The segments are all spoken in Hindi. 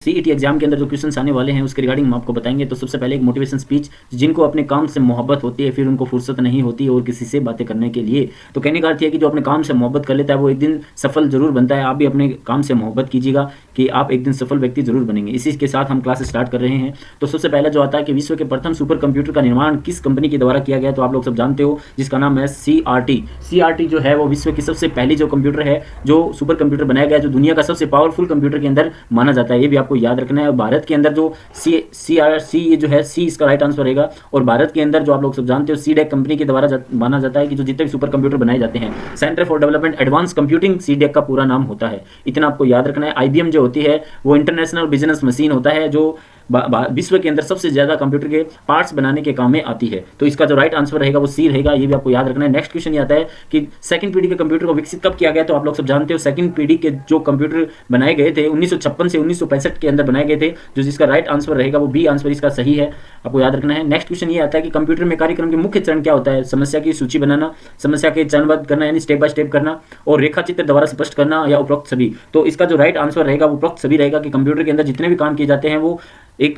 सीईटी एग्जाम के अंदर जो क्वेश्चंस आने वाले हैं उसके रिगार्डिंग हम आपको बताएंगे। तो सबसे पहले एक मोटिवेशन स्पीच, जिनको अपने काम से मोहब्बत होती है फिर उनको फुर्सत नहीं होती और किसी से बातें करने के लिए। तो कहने का अर्थ है कि जो अपने काम से मोहब्बत कर लेता है वो एक दिन सफल जरूर बनता है। आप भी अपने काम से मोहब्बत कीजिएगा कि आप एक दिन सफल व्यक्ति जरूर बनेंगे। इसी के साथ हम क्लास स्टार्ट कर रहे हैं। तो सबसे पहले जो आता है कि विश्व के प्रथम सुपर कंप्यूटर का निर्माण किस कंपनी के द्वारा किया गया, तो आप लोग सब जानते हो, जिसका नाम है CRT। CRT जो है वो विश्व की सबसे पहली जो कंप्यूटर है, जो सुपर कंप्यूटर बनाया गया, जो दुनिया का सबसे पावरफुल कंप्यूटर के अंदर माना जाता है। ये भी आपको याद रखना है। भारत के अंदर जो CRC ये जो है सी इसका राइट आंसर रहेगा। और भारत के अंदर जो आप लोग सब जानते हो CDEC कंपनी के द्वारा माना जाता है कि जो जितने भी सुपर कंप्यूटर बनाए जाते हैं, centre for development advance computing, CDEC का पूरा नाम होता है। इतना आपको याद रखना है। IBM जो होती है वो इंटरनेशनल बिजनेस मशीन होता है, जो विश्व के अंदर सबसे ज्यादा कंप्यूटर के पार्ट्स बनाने के काम में आती है। तो इसका जो राइट आंसर रहेगा वो सी रहेगा। ये भी आपको याद रखना है। नेक्स्ट क्वेश्चन ये आता है कि सेकंड पीढ़ी के कंप्यूटर को विकसित कब किया गया, तो आप लोग सब जानते हो सेकंड पीढ़ी के जो कंप्यूटर बनाए गए थे 1956 से 1965 के अंदर बनाए गए थे, जो जिसका राइट आंसर रहेगा वो बी आंसर इसका सही है, आपको याद रखना है। नेक्स्ट क्वेश्चन ये आता है कि कंप्यूटर में कार्यक्रम के मुख्य चरण क्या होता है। समस्या की सूची बनाना, समस्या के चरणबद्ध करना यानी स्टेप बाय स्टेप करना, और रेखा चित्र द्वारा स्पष्ट करना, या उपरोक्त सभी। तो इसका जो राइट आंसर रहेगा वो उपरोक्त सभी रहेगा कि कंप्यूटर के अंदर जितने भी काम किए जाते हैं वो एक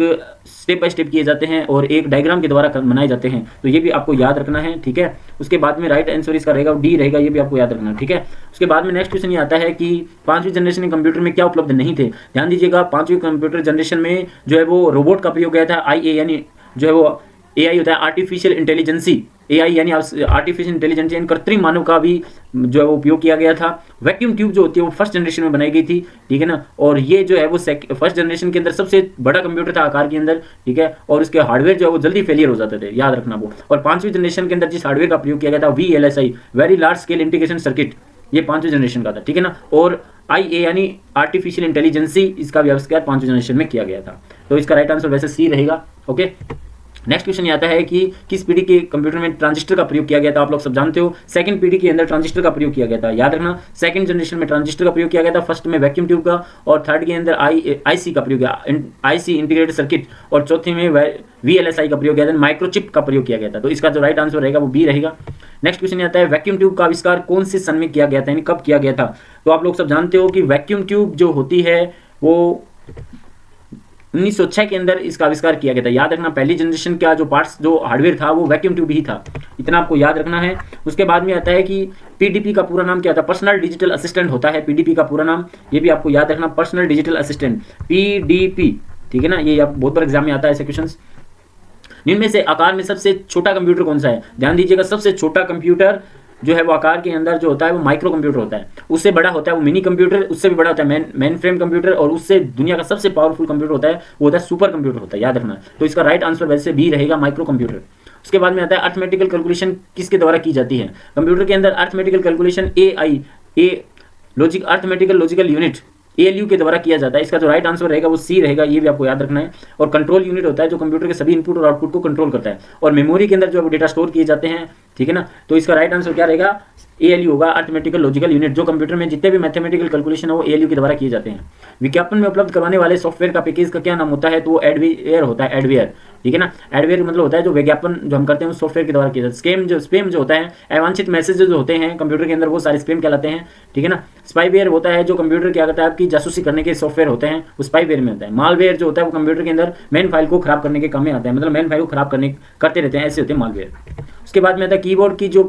स्टेप बाय स्टेप किए जाते हैं और एक डायग्राम के द्वारा बनाए जाते हैं। तो ये भी आपको याद रखना है, ठीक है। उसके बाद में राइट आंसर इसका रहेगा डी रहेगा। ये भी आपको याद रखना है, ठीक है। उसके बाद में नेक्स्ट क्वेश्चन ये आता है कि पांचवी जनरेशन के कंप्यूटर में क्या उपलब्ध नहीं थे। ध्यान दीजिएगा, पांचवी कंप्यूटर जनरेशन में जो है वो रोबोट का प्रयोग किया था। IA यानी जो है वो AI होता है आर्टिफिशियल इंटेलिजेंसी। AI यानी आर्टिफिशियल इंटेलिजेंस यानी कृत्रिम मानव का भी जो है वो उपयोग किया गया था। वैक्यूम ट्यूब जो होती है वो फर्स्ट जनरेशन में बनाई गई थी, ठीक है ना। और ये जो है वो फर्स्ट जनरेशन के अंदर सबसे बड़ा कंप्यूटर था आकार के अंदर, ठीक है। और उसके हार्डवेयर जो है वो जल्दी फेलियर हो जाते थे, याद रखना वो। और पांचवी जनरेशन के अंदर जिस हार्डवेयर का प्रयोग किया गया था VLSI, very large scale integration circuit, ये पांचवी जनरेशन का था, ठीक है ना। और IA यानी आर्टिफिशियल इंटेलिजेंसी, इसका आविष्कार पांचवी जनरेशन में किया गया था। तो इसका राइट आंसर वैसे सी रहेगा, ओके। नेक्स्ट क्वेश्चन ये आता है कि किस पीढ़ी के कंप्यूटर में ट्रांजिस्टर का प्रयोग किया गया था। आप लोग सब जानते हो सेकंड पीढ़ी के अंदर ट्रांजिस्टर का प्रयोग किया गया था, याद रखना। सेकंड जनरेशन में ट्रांजिस्टर का प्रयोग किया गया था, फर्स्ट में वैक्यूम ट्यूब का, और थर्ड के अंदर IC का प्रयोग किया, IC इंटीग्रेटेड सर्किट, और चौथी में VLSI का प्रयोग किया था, माइक्रोचिप का प्रयोग किया गया था। तो इसका जो राइट आंसर रहेगा वो बी रहेगा। नेक्स्ट क्वेश्चन आता है वैक्यूम ट्यूब का आविष्कार कौन से सन में किया गया था, यानी कब किया गया था। तो आप लोग सब जानते हो कि वैक्यूम ट्यूब जो होती है वो 1906 के अंदर इसका आविष्कार किया गया था, याद रखना। पहली जनरेशन का जो पार्ट्स जो हार्डवेयर था वो वैक्यूम ट्यूब ही था, इतना आपको याद रखना है। उसके बाद में आता है कि PDP का पूरा नाम क्या था। पर्सनल डिजिटल असिस्टेंट होता है PDP का पूरा नाम, ये भी आपको याद रखना, पर्सनल डिजिटल असिस्टेंट PDP, ठीक है ना। ये आप बहुत बार एग्जाम में आता है ऐसे क्वेश्चन। निम्न में से आकार में सबसे छोटा कंप्यूटर कौन सा है। ध्यान दीजिएगा, सबसे छोटा कंप्यूटर जो है वो आकार के अंदर जो होता है वो माइक्रो कंप्यूटर होता है। उससे बड़ा होता है वो मिनी कंप्यूटर, उससे भी बड़ा होता है मेन फ्रेम कंप्यूटर, और उससे दुनिया का सबसे पावरफुल कंप्यूटर होता है वो होता है सुपर कंप्यूटर होता है, याद रखना। तो इसका राइट आंसर वैसे भी रहेगा माइक्रो कंप्यूटर। उसके बाद में आता है अर्थमेटिकल कैलकुलेशन किसके द्वारा की जाती है। कंप्यूटर के अंदर arithmetical calculation logic arithmetical logical unit ALU के द्वारा किया जाता है। इसका जो राइट आंसर रहेगा वो सी रहेगा, ये भी आपको याद रखना है। और कंट्रोल यूनिट होता है जो कंप्यूटर के सभी इनपुट और आउटपुट को कंट्रोल करता है। और मेमोरी के अंदर जो डेटा स्टोर किए जाते हैं, ठीक है ना। तो इसका राइट आंसर क्या रहेगा, ALU होगा, अर्थमेटिकल लॉजिकल यूनिट। जो कंप्यूटर में जितने भी मैथमेटिकल कैलकुलेशन है वो ALU के द्वारा किए जाते हैं। विज्ञापन में उपलब्ध करवाने वाले सॉफ्टवेयर का पैकेज का क्या नाम होता है, तो वो एडवेयर होता है, एडवेयर, ठीक है ना। एडवेयर मतलब होता है जो विज्ञापन जो हम करते हैं सॉफ्टवेयर के द्वारा किया जाता है। स्पैम जो होता है, अवांछित मैसेज जो होते हैं कंप्यूटर के अंदर, वो सारे स्पैम कहलाते हैं, ठीक है ना। स्पाईवेयर होता है जो कंप्यूटर क्या करता है, आपकी जासूसी करने के सॉफ्टवेयर होते हैं, वो स्पाईवेयर में होता है। मालवेयर जो होता है वो कंप्यूटर के अंदर मेन फाइल को खराब करने के काम में आता है, मतलब मेन फाइल को खराब करते रहते हैं, ऐसे होते हैं मालवेयर। उसके बाद में आता है कीबोर्ड की जो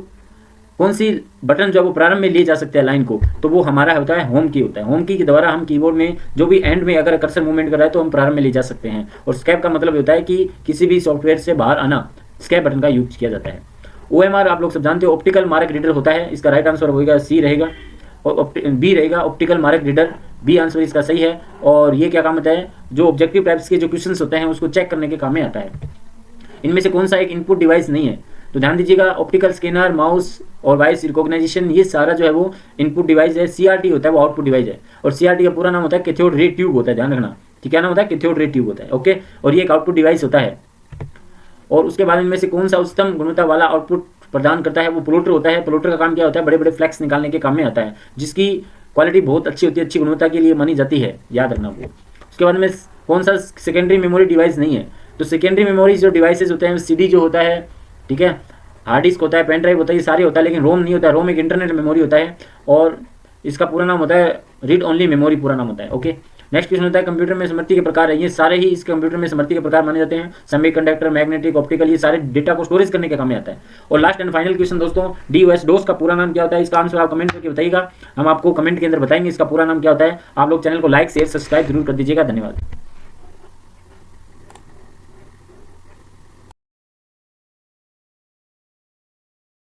कौन सी बटन जो है वो प्रारंभ में ले जा सकते हैं लाइन को, तो वो हमारा होता है होम की होता है। होम की के द्वारा हम कीबोर्ड में जो भी एंड में अगर कर्सर मूवमेंट कर रहा है तो हम प्रारंभ में ले जा सकते हैं। और स्केप का मतलब होता है कि किसी भी सॉफ्टवेयर से बाहर आना, स्केप बटन का यूज किया जाता है। OMR आप लोग सब जानते हो ऑप्टिकल मार्क रीडर होता है, इसका राइट आंसर होगा सी रहेगा, और बी रहेगा optical mark reader, B answer इसका सही है। और ये क्या काम होता है, जो ऑब्जेक्टिव टाइप्स के जो क्वेश्चंस होते हैं उसको चेक करने के काम में आता है। इनमें से कौन सा एक इनपुट डिवाइस नहीं है, तो ध्यान दीजिएगा ऑप्टिकल स्कैनर, माउस और वॉइस रिकॉग्निशन, ये सारा जो है वो इनपुट डिवाइस है। CRT होता है वो आउटपुट डिवाइस है, और CRT का पूरा नाम होता है कैथोड रे ट्यूब होता है, ध्यान रखना, ठीक है। क्या नाम होता है, कैथोड रे ट्यूब होता है, ओके। और ये एक आउटपुट डिवाइस होता है। और उसके बाद इनमें से कौन सा उच्चतम गुणवत्ता वाला आउटपुट प्रदान करता है, वो प्लॉटर होता है। प्लॉटर का काम क्या होता है, बड़े बड़े फ्लैक्स निकालने के काम में आता है, जिसकी क्वालिटी बहुत अच्छी होती है, अच्छी गुणवत्ता के लिए मानी जाती है, याद रखना वो। उसके बाद में कौन सा सेकेंडरी मेमोरी डिवाइस नहीं है, तो सेकेंडरी मेमोरी जो डिवाइसेज होते हैं CD जो होता है, ठीक है, हार्ड डिस्क होता है, पेन ड्राइव होता है, ये सारे होता है, लेकिन रोम नहीं होता है। रोम एक इंटरनेट मेमोरी होता है, और इसका पूरा नाम होता है रीड ओनली मेमोरी, पूरा नाम होता है, ओके। नेक्स्ट क्वेश्चन होता है कंप्यूटर में स्मृति के प्रकार है। ये सारे ही इस कंप्यूटर में स्मृति के प्रकार माने जाते हैं। सेमीकंडक्टर, मैग्नेटिक, ऑप्टिकल, ये सारे डेटा को स्टोरेज करने के काम में आता है। और लास्ट एंड फाइनल क्वेश्चन दोस्तों, DOS डोस का पूरा नाम क्या होता है? इसका आंसर आप कमेंट करके बताइएगा, हम आपको कमेंट के अंदर बताएंगे इसका पूरा नाम क्या होता है। आप लोग चैनल को लाइक शेयर सब्सक्राइब जरूर कर दीजिएगा। धन्यवाद।